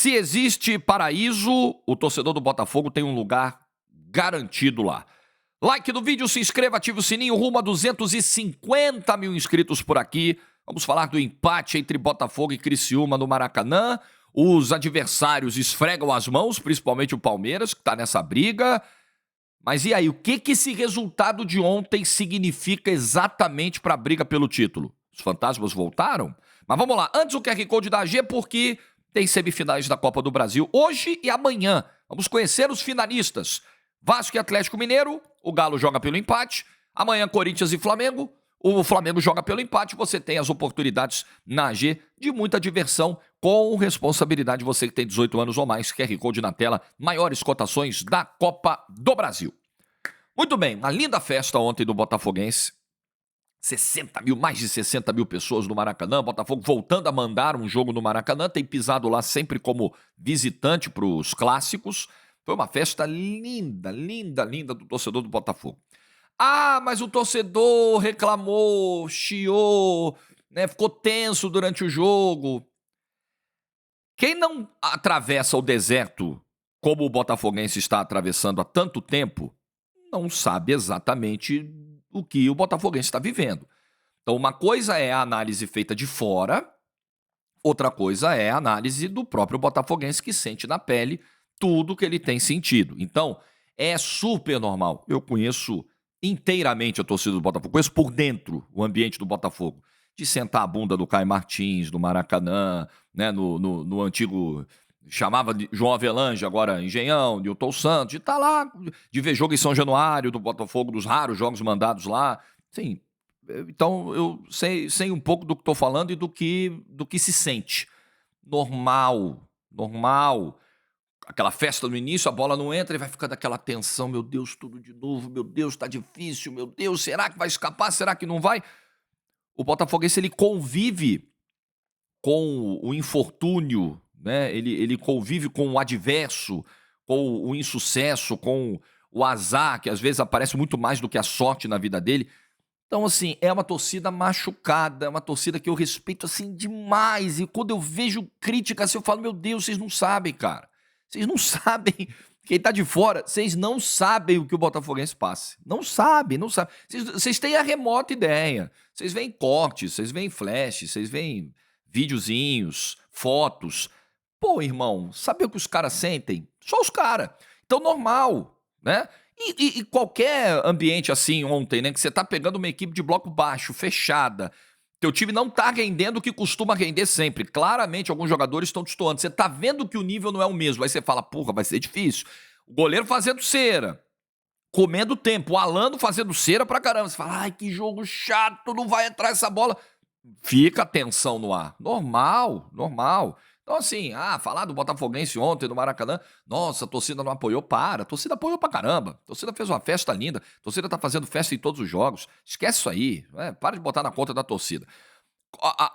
Se existe paraíso, o torcedor do Botafogo tem um lugar garantido lá. Like no vídeo, se inscreva, ative o sininho, rumo a 250 mil inscritos por aqui. Vamos falar do empate entre Botafogo e Criciúma no Maracanã. Os adversários esfregam as mãos, principalmente o Palmeiras, que está nessa briga. Mas e aí, o que esse resultado de ontem significa exatamente para a briga pelo título? Os fantasmas voltaram? Mas vamos lá, antes o QR Code da AG, porque tem semifinais da Copa do Brasil hoje e amanhã. Vamos conhecer os finalistas. Vasco e Atlético Mineiro, o Galo joga pelo empate. Amanhã, Corinthians e Flamengo. O Flamengo joga pelo empate. Você tem as oportunidades na AG de muita diversão, com responsabilidade. Você que tem 18 anos ou mais, QR Code na tela, maiores cotações da Copa do Brasil. Muito bem, uma linda festa ontem do Botafoguense. 60 mil, mais de 60 mil pessoas no Maracanã. Botafogo voltando a mandar um jogo no Maracanã. Tem pisado lá sempre como visitante para os clássicos. Foi uma festa linda, linda, linda do torcedor do Botafogo. Ah, mas o torcedor reclamou, chiou, né, ficou tenso durante o jogo. Quem não atravessa o deserto como o botafoguense está atravessando há tanto tempo, não sabe exatamente o que o botafoguense está vivendo. Então, uma coisa é a análise feita de fora, outra coisa é a análise do próprio botafoguense que sente na pele tudo que ele tem sentido. Então, é super normal. Eu conheço inteiramente a torcida do Botafogo, conheço por dentro o ambiente do Botafogo, de sentar a bunda do Caio Martins, do Maracanã, né, no antigo, chamava de João Avelange, agora Engenhão, Newton Santos, de estar lá, de ver jogo em São Januário do Botafogo, dos raros jogos mandados lá. Sim, então eu sei um pouco do que estou falando e do que se sente. Normal. Aquela festa no início, a bola não entra e vai ficando aquela tensão, meu Deus, tudo de novo, meu Deus, tá difícil, meu Deus, será que vai escapar, será que não vai? O botafoguense, ele convive com o infortúnio, né? Ele convive com o adverso, com o insucesso, com o azar, que às vezes aparece muito mais do que a sorte na vida dele. Então, assim, é uma torcida machucada, é uma torcida que eu respeito, assim, demais. E quando eu vejo crítica, assim, eu falo, meu Deus, vocês não sabem, cara. Vocês não sabem, quem tá de fora, vocês não sabem o que o botafoguense passa. Não sabe. Vocês têm a remota ideia. Vocês veem cortes, vocês veem flash, vocês veem videozinhos, fotos. Pô, irmão, sabe o que os caras sentem? Só os caras. Então, normal, né? E qualquer ambiente assim ontem, né? Que você tá pegando uma equipe de bloco baixo, fechada. Teu time não tá rendendo o que costuma render sempre. Claramente, alguns jogadores estão destoando. Você tá vendo que o nível não é o mesmo. Aí você fala, porra, vai ser difícil. O goleiro fazendo cera, comendo tempo. O Alano fazendo cera pra caramba. Você fala, ai, que jogo chato, não vai entrar essa bola. Fica a tensão no ar. Normal. Então, assim, falar do Botafoguense ontem no Maracanã, nossa, a torcida não apoiou, a torcida apoiou pra caramba, a torcida fez uma festa linda, a torcida tá fazendo festa em todos os jogos, esquece isso aí, para de botar na conta da torcida.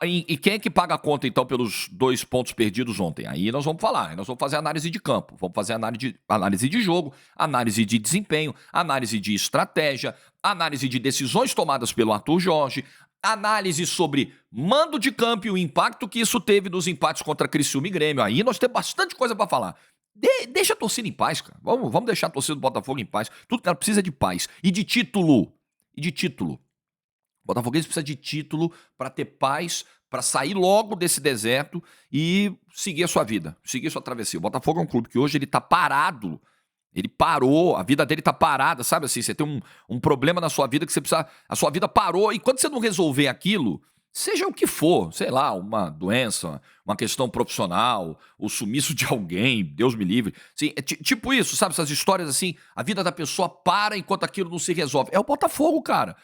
E quem é que paga a conta, então, pelos 2 pontos perdidos ontem? Aí nós vamos falar, nós vamos fazer análise de campo, vamos fazer análise de jogo, análise de desempenho, análise de estratégia, análise de decisões tomadas pelo Arthur Jorge, análise sobre mando de campo e o impacto que isso teve nos empates contra Criciúma e Grêmio. Aí nós temos bastante coisa pra falar. Deixa a torcida em paz, cara. Vamos deixar a torcida do Botafogo em paz. Tudo que ela precisa é de paz. E de título. O Botafoguense precisa de título pra ter paz, pra sair logo desse deserto e seguir a sua vida, seguir a sua travessia. O Botafogo é um clube que hoje ele tá parado. Ele parou, a vida dele tá parada, sabe assim? Você tem um problema na sua vida que você precisa. A sua vida parou, e quando você não resolver aquilo, seja o que for, sei lá, uma doença, uma questão profissional, o sumiço de alguém, Deus me livre. Assim, tipo isso, sabe? Essas histórias assim, a vida da pessoa para enquanto aquilo não se resolve. É o Botafogo, cara.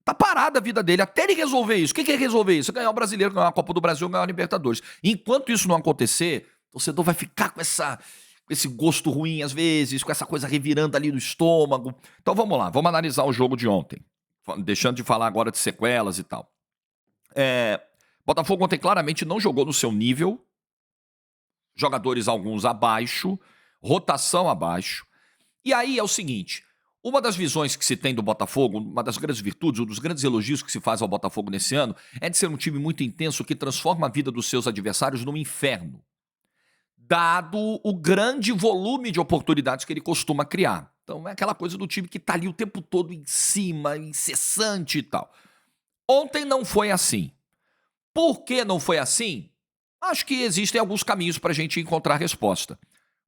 Tá parada a vida dele até ele resolver isso. O que é resolver isso? Ganhar o Brasileiro, ganhar a Copa do Brasil, ganhar a Libertadores. Enquanto isso não acontecer, o torcedor vai ficar com esse gosto ruim às vezes, com essa coisa revirando ali no estômago. Então vamos lá, vamos analisar o jogo de ontem. Deixando de falar agora de sequelas e tal. Botafogo ontem claramente não jogou no seu nível. Jogadores alguns abaixo, rotação abaixo. E aí é o seguinte, uma das visões que se tem do Botafogo, uma das grandes virtudes, um dos grandes elogios que se faz ao Botafogo nesse ano, é de ser um time muito intenso que transforma a vida dos seus adversários num inferno. dado o grande volume de oportunidades que ele costuma criar. Então é aquela coisa do time que tá ali o tempo todo em cima, incessante e tal. Ontem não foi assim. Por que não foi assim? Acho que existem alguns caminhos para a gente encontrar resposta.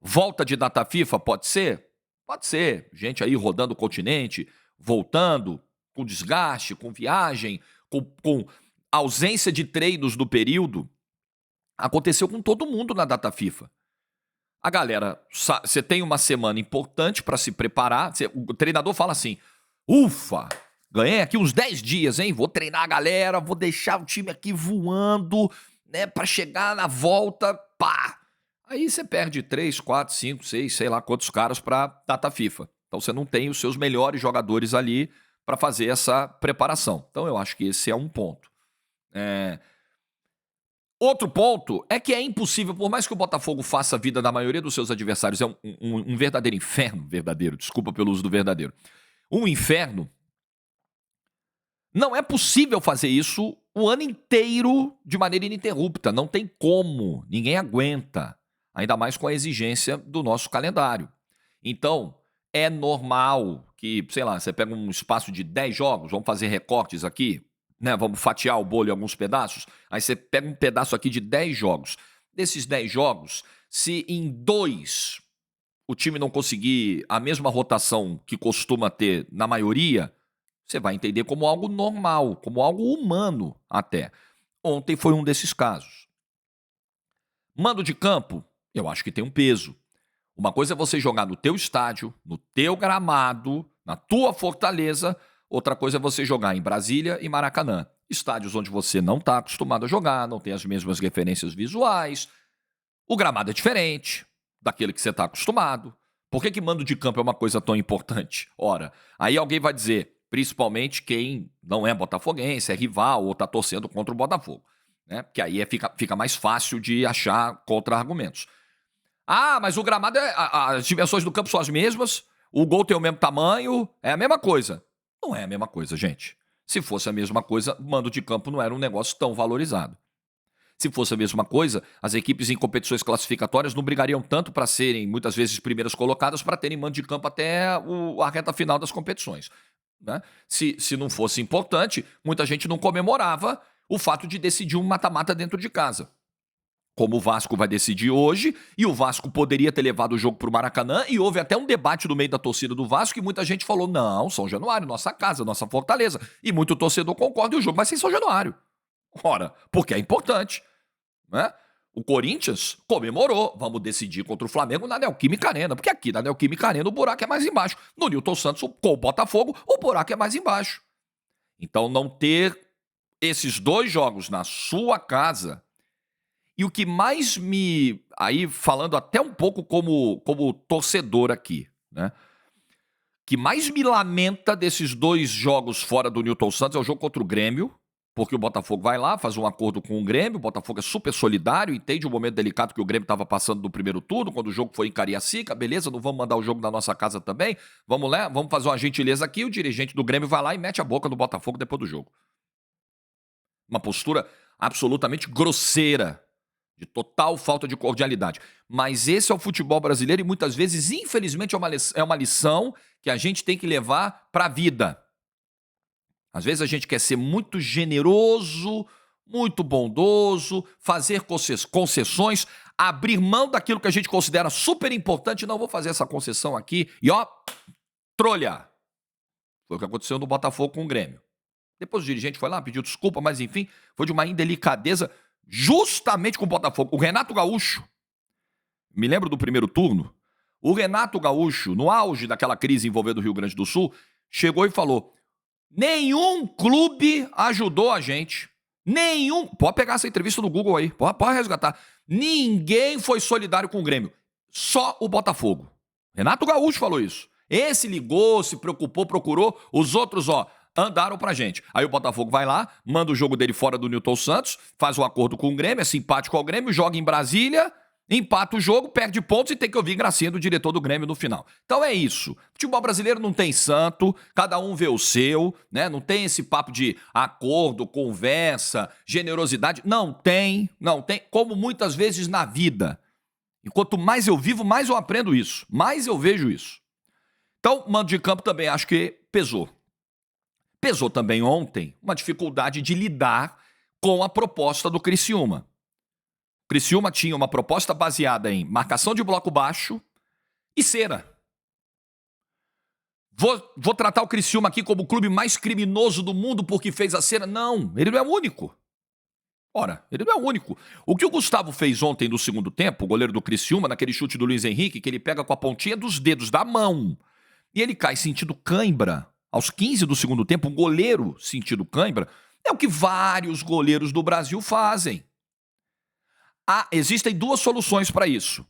Volta de data FIFA, pode ser? Pode ser. Gente aí rodando o continente, voltando, com desgaste, com viagem, com ausência de treinos do período. Aconteceu com todo mundo na data FIFA. A galera, você tem uma semana importante para se preparar. O treinador fala assim: ufa, ganhei aqui uns 10 dias, hein? Vou treinar a galera, vou deixar o time aqui voando, né? Para chegar na volta, pá. Aí você perde 3, 4, 5, 6, sei lá quantos caras para data FIFA. Então você não tem os seus melhores jogadores ali para fazer essa preparação. Então eu acho que esse é um ponto. Outro ponto é que é impossível, por mais que o Botafogo faça a vida da maioria dos seus adversários, é um verdadeiro inferno, desculpa pelo uso do verdadeiro, um inferno, não é possível fazer isso o ano inteiro de maneira ininterrupta, não tem como, ninguém aguenta, ainda mais com a exigência do nosso calendário. Então, é normal que, sei lá, você pega um espaço de 10 jogos, vamos fazer recortes aqui, né, vamos fatiar o bolo em alguns pedaços, aí você pega um pedaço aqui de 10 jogos. Desses 10 jogos, se em 2 o time não conseguir a mesma rotação que costuma ter na maioria, você vai entender como algo normal, como algo humano até. Ontem foi um desses casos. Mando de campo, eu acho que tem um peso. Uma coisa é você jogar no teu estádio, no teu gramado, na tua fortaleza. Outra coisa é você jogar em Brasília e Maracanã. Estádios onde você não está acostumado a jogar, não tem as mesmas referências visuais. O gramado é diferente daquele que você está acostumado. Por que mando de campo é uma coisa tão importante? Ora, aí alguém vai dizer, principalmente quem não é botafoguense, é rival ou está torcendo contra o Botafogo, né? Porque aí fica mais fácil de achar contra-argumentos. Ah, mas o gramado, as dimensões do campo são as mesmas, o gol tem o mesmo tamanho, é a mesma coisa. Não é a mesma coisa, gente. Se fosse a mesma coisa, mando de campo não era um negócio tão valorizado. Se fosse a mesma coisa, as equipes em competições classificatórias não brigariam tanto para serem, muitas vezes, primeiras colocadas para terem mando de campo até a reta final das competições, né? Se não fosse importante, muita gente não comemorava o fato de decidir um mata-mata dentro de casa. Como o Vasco vai decidir hoje, e o Vasco poderia ter levado o jogo para o Maracanã, e houve até um debate no meio da torcida do Vasco, e muita gente falou, não, São Januário, nossa casa, nossa fortaleza, e muito torcedor concorda, e o jogo vai ser em São Januário. Ora, porque é importante, né? O Corinthians comemorou, vamos decidir contra o Flamengo na Neoquímica Arena, porque aqui na Neoquímica Arena o buraco é mais embaixo. No Newton Santos, com o Botafogo, o buraco é mais embaixo. Então não ter esses 2 jogos na sua casa. E o que mais me... Aí, falando até um pouco como torcedor aqui, né? Que mais me lamenta desses 2 jogos fora do Newton Santos é o jogo contra o Grêmio, porque o Botafogo vai lá, faz um acordo com o Grêmio, o Botafogo é super solidário, entende o momento delicado que o Grêmio estava passando do primeiro turno, quando o jogo foi em Cariacica, beleza, não vamos mandar o jogo na nossa casa também, vamos lá, vamos fazer uma gentileza aqui, o dirigente do Grêmio vai lá e mete a boca no Botafogo depois do jogo. Uma postura absolutamente grosseira, de total falta de cordialidade. Mas esse é o futebol brasileiro e muitas vezes, infelizmente, é uma lição que a gente tem que levar para a vida. Às vezes a gente quer ser muito generoso, muito bondoso, fazer concessões, abrir mão daquilo que a gente considera super importante. Não vou fazer essa concessão aqui e ó, trolha. Foi o que aconteceu no Botafogo com o Grêmio. Depois o dirigente foi lá, pediu desculpa, mas enfim, foi de uma indelicadeza justamente com o Botafogo. O Renato Gaúcho, me lembro do primeiro turno, o Renato Gaúcho, no auge daquela crise envolvendo o Rio Grande do Sul, chegou e falou, nenhum clube ajudou a gente, pode pegar essa entrevista no Google aí, pode resgatar, ninguém foi solidário com o Grêmio, só o Botafogo. Renato Gaúcho falou isso. Esse ligou, se preocupou, procurou, os outros, andaram pra gente. Aí o Botafogo vai lá, manda o jogo dele fora do Newton Santos, faz um acordo com o Grêmio, é simpático ao Grêmio, joga em Brasília, empata o jogo, perde pontos e tem que ouvir gracinha do diretor do Grêmio no final. Então é isso. Futebol brasileiro não tem santo, cada um vê o seu, né? Não tem esse papo de acordo, conversa, generosidade. Não tem, como muitas vezes na vida. E quanto mais eu vivo, mais eu aprendo isso, mais eu vejo isso. Então, mando de campo também acho que pesou. Pesou também ontem uma dificuldade de lidar com a proposta do Criciúma. O Criciúma tinha uma proposta baseada em marcação de bloco baixo e cera. Vou tratar o Criciúma aqui como o clube mais criminoso do mundo porque fez a cera? Não, ele não é o único. Ora, ele não é o único. O que o Gustavo fez ontem no segundo tempo, o goleiro do Criciúma, naquele chute do Luiz Henrique, que ele pega com a pontinha dos dedos da mão e ele cai sentindo cãibra, aos 15 do segundo tempo, um goleiro sentindo cãibra, é o que vários goleiros do Brasil fazem. Existem duas soluções para isso.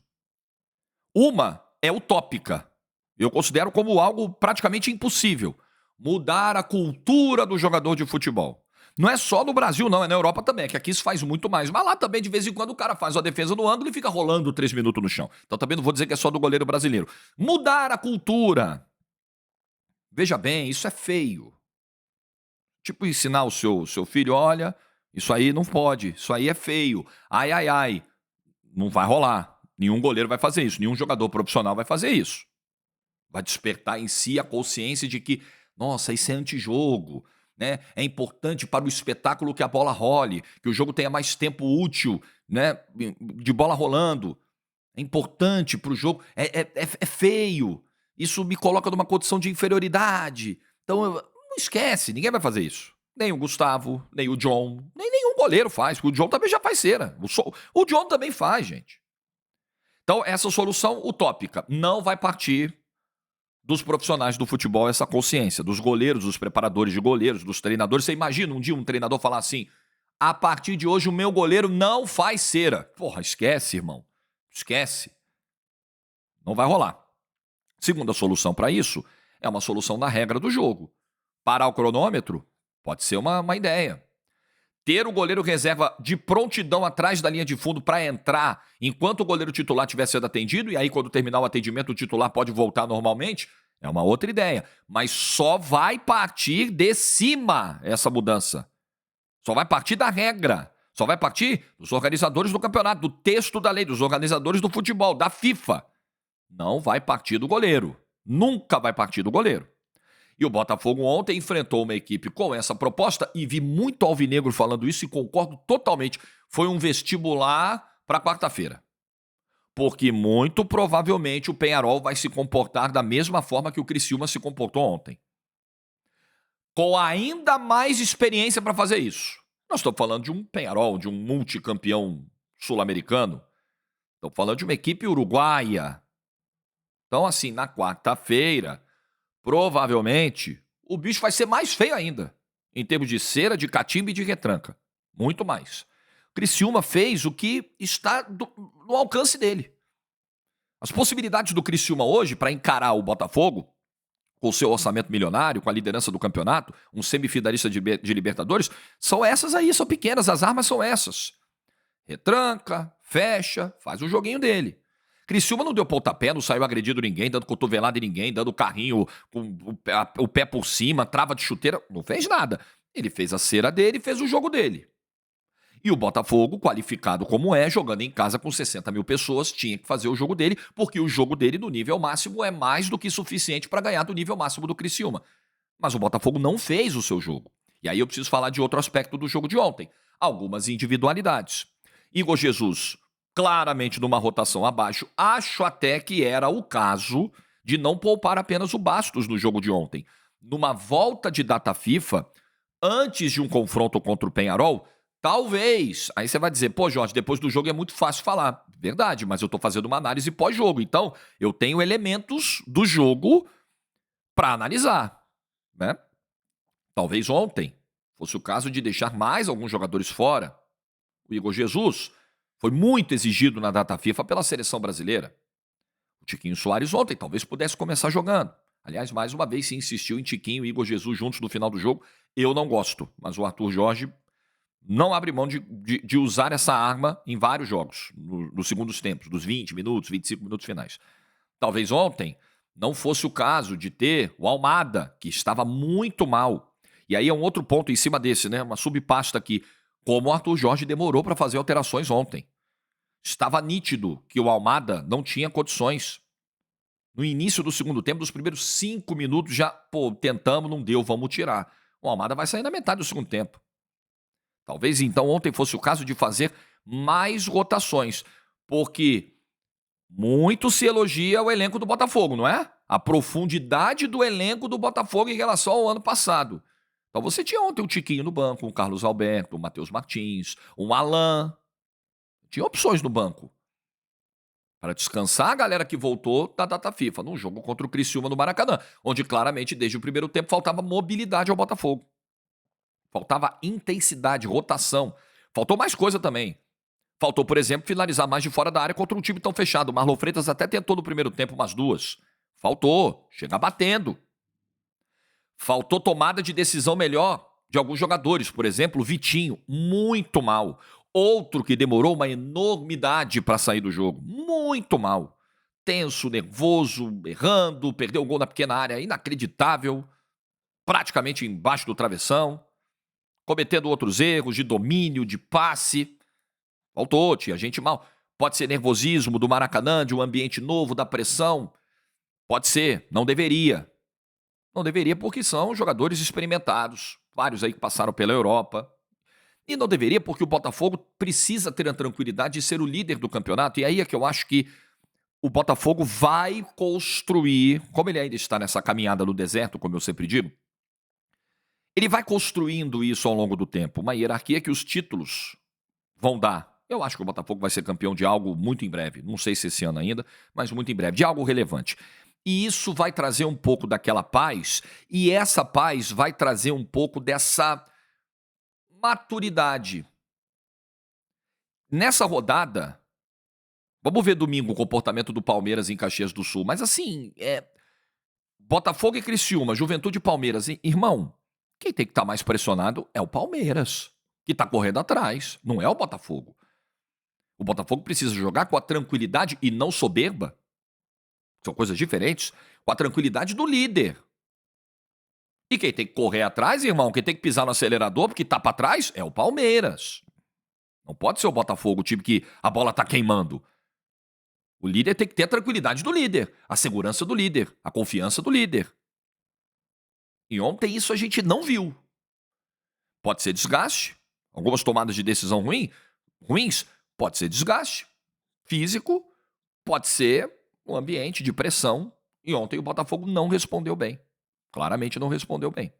Uma é utópica. Eu considero como algo praticamente impossível. Mudar a cultura do jogador de futebol. Não é só no Brasil, não, é na Europa também, que aqui isso faz muito mais. Mas lá também, de vez em quando, o cara faz uma defesa no ângulo e fica rolando 3 minutos no chão. Então também não vou dizer que é só do goleiro brasileiro. Mudar a cultura. Veja bem, isso é feio. Tipo ensinar o seu filho, olha, isso aí não pode, isso aí é feio. Ai, ai, ai. Não vai rolar. Nenhum goleiro vai fazer isso, nenhum jogador profissional vai fazer isso. Vai despertar em si a consciência de que, nossa, isso é antijogo, né? É importante para o espetáculo que a bola role, que o jogo tenha mais tempo útil, né, de bola rolando. É importante para o jogo. É feio. Isso me coloca numa condição de inferioridade. Então, não esquece, ninguém vai fazer isso. Nem o Gustavo, nem o John, nem nenhum goleiro faz, porque o John também já faz cera. O John também faz, gente. Então, essa solução utópica não vai partir dos profissionais do futebol, essa consciência, dos goleiros, dos preparadores de goleiros, dos treinadores. Você imagina um dia um treinador falar assim, a partir de hoje o meu goleiro não faz cera. Porra, esquece, irmão. Esquece. Não vai rolar. Segunda solução para isso é uma solução da regra do jogo. Parar o cronômetro pode ser uma ideia. Ter o goleiro reserva de prontidão atrás da linha de fundo para entrar enquanto o goleiro titular tiver sido atendido, e aí quando terminar o atendimento o titular pode voltar normalmente, é uma outra ideia. Mas só vai partir de cima essa mudança. Só vai partir da regra. Só vai partir dos organizadores do campeonato, do texto da lei, dos organizadores do futebol, da FIFA. Não vai partir do goleiro. Nunca vai partir do goleiro. E o Botafogo ontem enfrentou uma equipe com essa proposta e vi muito alvinegro falando isso e concordo totalmente. Foi um vestibular para quarta-feira. Porque muito provavelmente o Peñarol vai se comportar da mesma forma que o Criciúma se comportou ontem. Com ainda mais experiência para fazer isso. Nós estamos falando de um Peñarol, de um multicampeão sul-americano. Estamos falando de uma equipe uruguaia. Então, assim, na quarta-feira, provavelmente, o bicho vai ser mais feio ainda, em termos de cera, de catimba e de retranca. Muito mais. O Criciúma fez o que está no alcance dele. As possibilidades do Criciúma hoje para encarar o Botafogo, com o seu orçamento milionário, com a liderança do campeonato, um semifinalista de Libertadores, são essas aí, são pequenas, as armas são essas. Retranca, fecha, faz o joguinho dele. Criciúma não deu pontapé, não saiu agredindo ninguém, dando cotovelada em ninguém, dando carrinho com o pé por cima, trava de chuteira, não fez nada. Ele fez a cera dele e fez o jogo dele. E o Botafogo, qualificado como é, jogando em casa com 60 mil pessoas, tinha que fazer o jogo dele, porque o jogo dele no nível máximo é mais do que suficiente para ganhar do nível máximo do Criciúma. Mas o Botafogo não fez o seu jogo. E aí eu preciso falar de outro aspecto do jogo de ontem. Algumas individualidades. Igor Jesus, claramente numa rotação abaixo, acho até que era o caso de não poupar apenas o Bastos no jogo de ontem. Numa volta de data FIFA, antes de um confronto contra o Peñarol, talvez, aí você vai dizer, pô Jorge, depois do jogo é muito fácil falar. Verdade, mas eu tô fazendo uma análise pós-jogo, então eu tenho elementos do jogo para analisar, né? Talvez ontem fosse o caso de deixar mais alguns jogadores fora. O Igor Jesus foi muito exigido na data FIFA pela seleção brasileira. O Tiquinho Soares ontem talvez pudesse começar jogando. Aliás, mais uma vez se insistiu em Tiquinho e Igor Jesus juntos no final do jogo. Eu não gosto, mas o Arthur Jorge não abre mão de usar essa arma em vários jogos, nos segundos tempos, dos 20 minutos, 25 minutos finais. Talvez ontem não fosse o caso de ter o Almada, que estava muito mal. E aí é um outro ponto em cima desse, né? Uma subpasta aqui. Como o Arthur Jorge demorou para fazer alterações ontem. Estava nítido que o Almada não tinha condições. No início do segundo tempo, dos primeiros 5 minutos, já, tentamos, não deu, vamos tirar. O Almada vai sair na metade do segundo tempo. Talvez então ontem fosse o caso de fazer mais rotações, porque muito se elogia o elenco do Botafogo, não é? A profundidade do elenco do Botafogo em relação ao ano passado. Então você tinha ontem o Tiquinho no banco, o Carlos Alberto, o Matheus Martins, o Alan. Tinha opções no banco para descansar a galera que voltou da data FIFA, num jogo contra o Criciúma no Maracanã, onde claramente desde o primeiro tempo faltava mobilidade ao Botafogo. Faltava intensidade, rotação. Faltou mais coisa também. Faltou, por exemplo, finalizar mais de fora da área contra um time tão fechado. O Marlon Freitas até tentou no primeiro tempo umas 2. Faltou. Chegar batendo. Faltou tomada de decisão melhor de alguns jogadores. Por exemplo, o Vitinho, muito mal. Outro que demorou uma enormidade para sair do jogo. Muito mal. Tenso, nervoso, errando, perdeu o gol na pequena área, inacreditável. Praticamente embaixo do travessão. Cometendo outros erros de domínio, de passe. Faltou, tinha gente mal. Pode ser nervosismo do Maracanã, de um ambiente novo, da pressão. Pode ser, não deveria. Não deveria porque são jogadores experimentados. Vários aí que passaram pela Europa. E não deveria porque o Botafogo precisa ter a tranquilidade de ser o líder do campeonato. E aí é que eu acho que o Botafogo vai construir, como ele ainda está nessa caminhada no deserto, como eu sempre digo, ele vai construindo isso ao longo do tempo. Uma hierarquia que os títulos vão dar. Eu acho que o Botafogo vai ser campeão de algo muito em breve. Não sei se esse ano ainda, mas muito em breve. De algo relevante. E isso vai trazer um pouco daquela paz. E essa paz vai trazer um pouco dessa maturidade. Nessa rodada, vamos ver domingo o comportamento do Palmeiras em Caxias do Sul. Mas assim, Botafogo e Criciúma, Juventude e Palmeiras. Irmão, quem tem que estar mais pressionado é o Palmeiras, que está correndo atrás, não é o Botafogo. O Botafogo precisa jogar com a tranquilidade e não soberba. São coisas diferentes. Com a tranquilidade do líder. E quem tem que correr atrás, irmão, quem tem que pisar no acelerador porque tá para trás, é o Palmeiras. Não pode ser o Botafogo, o time que a bola tá queimando. O líder tem que ter a tranquilidade do líder, a segurança do líder, a confiança do líder. E ontem isso a gente não viu. Pode ser desgaste, algumas tomadas de decisão ruins, pode ser desgaste físico, pode ser um ambiente de pressão. E ontem o Botafogo não respondeu bem. Claramente não respondeu bem.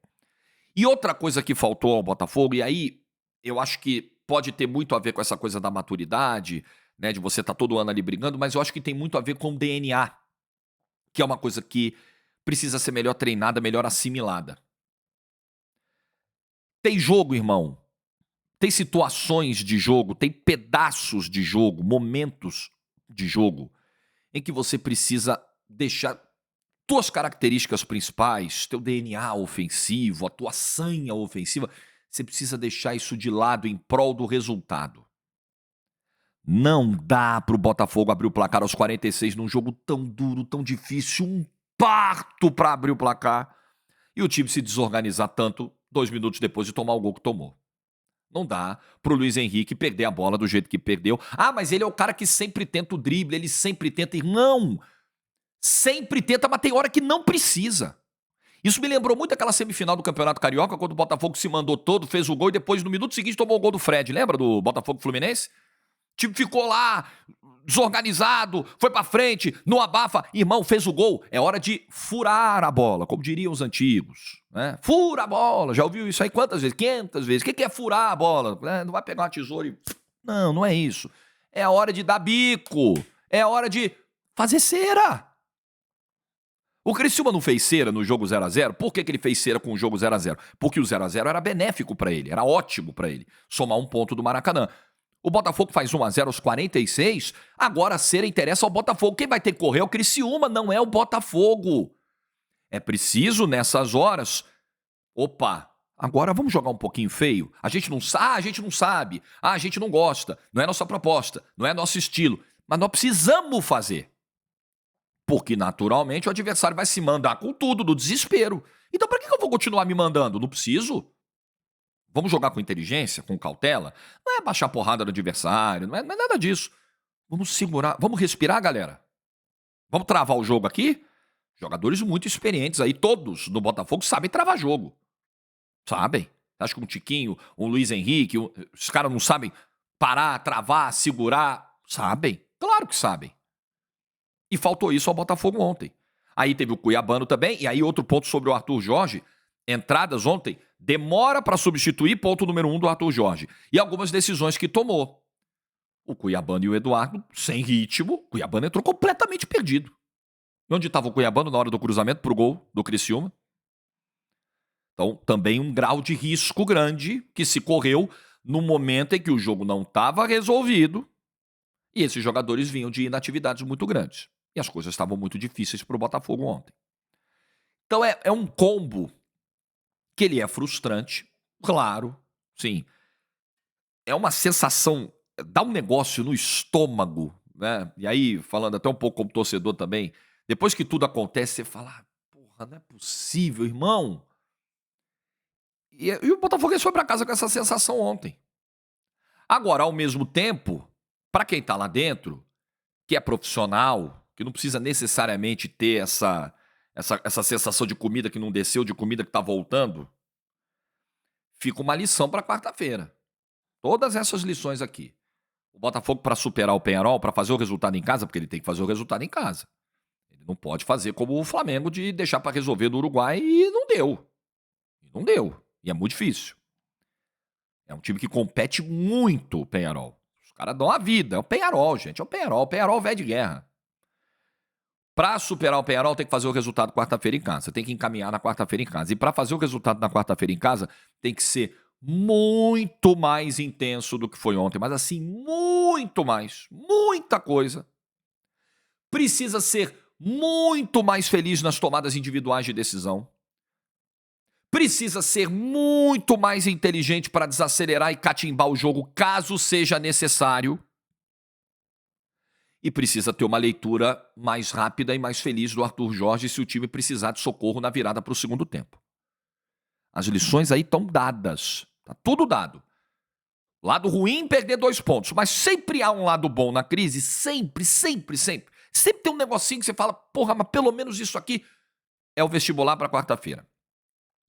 E outra coisa que faltou ao Botafogo, e aí eu acho que pode ter muito a ver com essa coisa da maturidade, né, de você estar todo ano ali brigando, mas eu acho que tem muito a ver com o DNA, que é uma coisa que precisa ser melhor treinada, melhor assimilada. Tem jogo, irmão. Tem situações de jogo, tem pedaços de jogo, momentos de jogo, em que você precisa deixar tuas características principais, teu DNA ofensivo, a tua sanha ofensiva, você precisa deixar isso de lado em prol do resultado. Não dá pro Botafogo abrir o placar aos 46 num jogo tão duro, tão difícil, um parto para abrir o placar e o time se desorganizar tanto 2 minutos depois de tomar o gol que tomou. Não dá pro Luiz Henrique perder a bola do jeito que perdeu. Ah, mas ele é o cara que sempre tenta o drible, ele sempre tenta... Não! Sempre tenta, mas tem hora que não precisa. Isso me lembrou muito aquela semifinal do Campeonato Carioca, quando o Botafogo se mandou todo, fez o gol e depois, no minuto seguinte, tomou o gol do Fred. Lembra do Botafogo Fluminense? O time ficou lá, desorganizado, foi pra frente, não abafa. Irmão, fez o gol. É hora de furar a bola, como diriam os antigos. Né? Fura a bola. Já ouviu isso aí quantas vezes? 500 vezes. O que é furar a bola? Não vai pegar uma tesoura e... Não, não é isso. É a hora de dar bico. É a hora de fazer cera. O Criciúma não fez cera no jogo 0x0. Por que ele fez cera com o jogo 0x0? Porque o 0x0 era benéfico pra ele, era ótimo pra ele. Somar um ponto do Maracanã. O Botafogo faz 1x0 aos 46, agora a cera interessa ao Botafogo. Quem vai ter que correr é o Criciúma, não é o Botafogo. É preciso, nessas horas, opa, agora vamos jogar um pouquinho feio? A gente não sabe, a gente não gosta, não é nossa proposta, não é nosso estilo, mas nós precisamos fazer. Porque, naturalmente, o adversário vai se mandar com tudo, do desespero. Então, para que eu vou continuar me mandando? Não preciso. Vamos jogar com inteligência, com cautela? Não é baixar porrada no adversário, não é nada disso. Vamos segurar, vamos respirar, galera. Vamos travar o jogo aqui? Jogadores muito experientes aí, todos do Botafogo sabem travar jogo. Sabem. Acho que um Tiquinho, um Luiz Henrique, os caras não sabem parar, travar, segurar? Sabem. Claro que sabem. E faltou isso ao Botafogo ontem. Aí teve o Cuiabano também, e aí outro ponto sobre o Arthur Jorge. Entradas ontem, demora para substituir, ponto número 1 do Arthur Jorge. E algumas decisões que tomou. O Cuiabano e o Eduardo, sem ritmo, o Cuiabano entrou completamente perdido. E onde estava o Cuiabano na hora do cruzamento pro gol do Criciúma? Então, também um grau de risco grande que se correu no momento em que o jogo não estava resolvido e esses jogadores vinham de inatividades muito grandes. E as coisas estavam muito difíceis para o Botafogo ontem. Então, é um combo que ele é frustrante, claro, sim. É uma sensação, dá um negócio no estômago, né? E aí, falando até um pouco como torcedor também, depois que tudo acontece, você fala, porra, não é possível, irmão. E o Botafogo foi para casa com essa sensação ontem. Agora, ao mesmo tempo, para quem tá lá dentro, que é profissional, que não precisa necessariamente ter essa sensação de comida que não desceu, de comida que tá voltando, fica uma lição para quarta-feira. Todas essas lições aqui. O Botafogo, para superar o Peñarol, para fazer o resultado em casa, porque ele tem que fazer o resultado em casa. Ele não pode fazer como o Flamengo de deixar para resolver no Uruguai e não deu. Não deu. E é muito difícil. É um time que compete muito, o Peñarol. Os caras dão a vida. É o Peñarol, gente. É o Peñarol. O Peñarol velho de guerra. Para superar o Peñarol, tem que fazer o resultado quarta-feira em casa. Tem que encaminhar na quarta-feira em casa. E para fazer o resultado na quarta-feira em casa, tem que ser muito mais intenso do que foi ontem. Mas assim, muito mais. Muita coisa. Precisa ser muito mais feliz nas tomadas individuais de decisão. Precisa ser muito mais inteligente para desacelerar e catimbar o jogo, caso seja necessário. E precisa ter uma leitura mais rápida e mais feliz do Arthur Jorge se o time precisar de socorro na virada para o segundo tempo. As lições aí estão dadas. Tá tudo dado. Lado ruim, perder 2 pontos. Mas sempre há um lado bom na crise. Sempre, sempre, sempre. Sempre tem um negocinho que você fala, porra, mas pelo menos isso aqui é o vestibular para quarta-feira.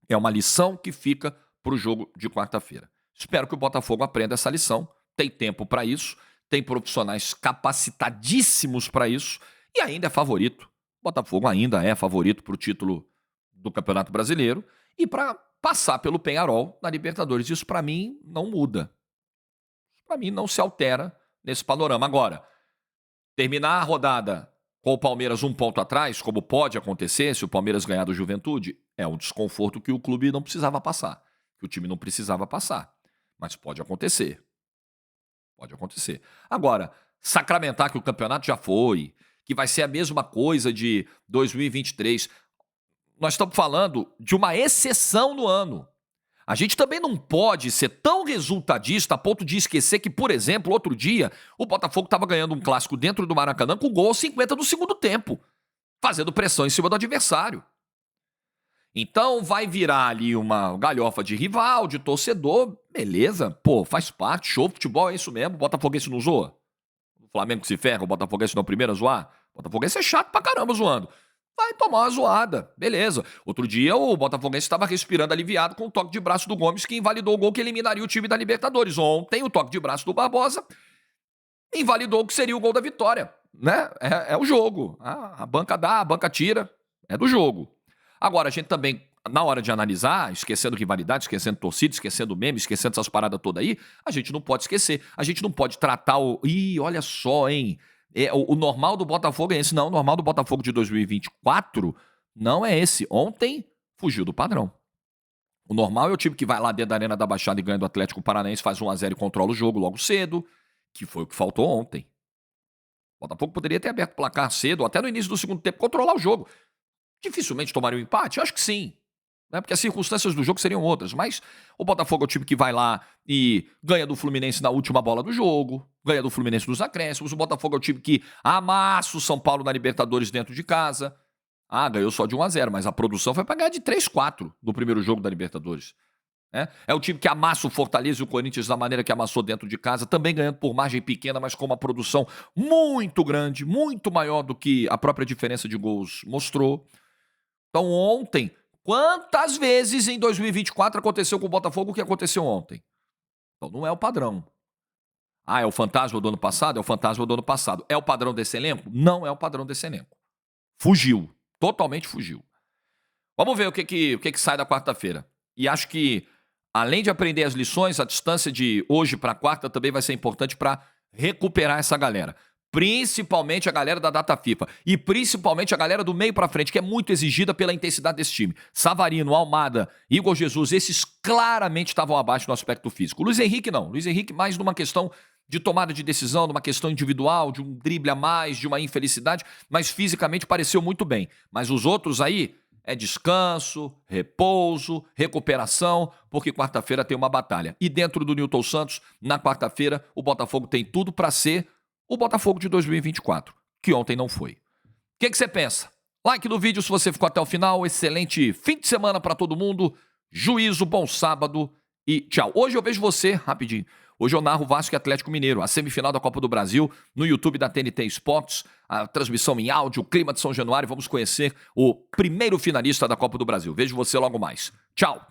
É uma lição que fica para o jogo de quarta-feira. Espero que o Botafogo aprenda essa lição. Tem tempo para isso, tem profissionais capacitadíssimos para isso e ainda é favorito. O Botafogo ainda é favorito para o título do Campeonato Brasileiro e para passar pelo Peñarol na Libertadores. Isso para mim não muda. Para mim não se altera nesse panorama. Agora, terminar a rodada com o Palmeiras 1 ponto atrás, como pode acontecer se o Palmeiras ganhar do Juventude, é um desconforto que o clube não precisava passar, que o time não precisava passar. Mas pode acontecer. Pode acontecer. Agora, sacramentar que o campeonato já foi, que vai ser a mesma coisa de 2023. Nós estamos falando de uma exceção no ano. A gente também não pode ser tão resultadista a ponto de esquecer que, por exemplo, outro dia, o Botafogo estava ganhando um clássico dentro do Maracanã com gol aos 50 do segundo tempo, fazendo pressão em cima do adversário. Então vai virar ali uma galhofa de rival, de torcedor, beleza, pô, faz parte, show, futebol é isso mesmo, o Botafoguense não zoa. O Flamengo que se ferra, o Botafoguense não é o primeiro a zoar. O Botafoguense é chato pra caramba zoando. Vai tomar uma zoada, beleza. Outro dia o Botafoguense estava respirando aliviado com o toque de braço do Gomes que invalidou o gol que eliminaria o time da Libertadores. Ontem o toque de braço do Barbosa invalidou o que seria o gol da vitória, né? É o jogo. A banca dá, a banca tira, é do jogo. Agora a gente também, na hora de analisar, esquecendo rivalidade, esquecendo torcida, esquecendo meme, esquecendo essas paradas todas aí, a gente não pode esquecer. A gente não pode tratar o... Ih, olha só, hein? O normal do Botafogo é esse. Não, o normal do Botafogo de 2024 não é esse. Ontem fugiu do padrão. O normal é o time que vai lá dentro da Arena da Baixada e ganha do Atlético Paranaense, faz 1-0 e controla o jogo logo cedo, que foi o que faltou ontem. O Botafogo poderia ter aberto o placar cedo, ou até no início do segundo tempo, controlar o jogo. Dificilmente tomaria um empate? Eu acho que sim. Né? Porque as circunstâncias do jogo seriam outras. Mas o Botafogo é o time que vai lá e ganha do Fluminense na última bola do jogo, ganha do Fluminense nos acréscimos. O Botafogo é o time que amassa o São Paulo na Libertadores dentro de casa. Ganhou só de 1-0, mas a produção foi pra ganhar de 3-4 no primeiro jogo da Libertadores. né? É o time que amassa o Fortaleza e o Corinthians da maneira que amassou dentro de casa, também ganhando por margem pequena, mas com uma produção muito grande, muito maior do que a própria diferença de gols mostrou. Então ontem, quantas vezes em 2024 aconteceu com o Botafogo o que aconteceu ontem? Então não é o padrão. Ah, é o fantasma do ano passado? É o fantasma do ano passado. É o padrão desse elenco? Não é o padrão desse elenco. Fugiu. Totalmente fugiu. Vamos ver o que sai da quarta-feira. E acho que, além de aprender as lições, a distância de hoje para quarta também vai ser importante para recuperar essa galera. Principalmente a galera da data FIFA. E principalmente a galera do meio para frente, que é muito exigida pela intensidade desse time. Savarino, Almada, Igor Jesus, esses claramente estavam abaixo no aspecto físico. Luiz Henrique não. Luiz Henrique mais numa questão de tomada de decisão, numa questão individual, de um drible a mais, de uma infelicidade, mas fisicamente pareceu muito bem. Mas os outros aí é descanso, repouso, recuperação, porque quarta-feira tem uma batalha. E dentro do Newton Santos, na quarta-feira, o Botafogo tem tudo para ser o Botafogo de 2024, que ontem não foi. O que você pensa? Like no vídeo se você ficou até o final. Excelente fim de semana para todo mundo. Juízo, bom sábado e tchau. Hoje eu vejo você, rapidinho. Hoje eu narro Vasco e Atlético Mineiro, a semifinal da Copa do Brasil, no YouTube da TNT Esportes, a transmissão em áudio, o clima de São Januário. Vamos conhecer o primeiro finalista da Copa do Brasil. Vejo você logo mais. Tchau.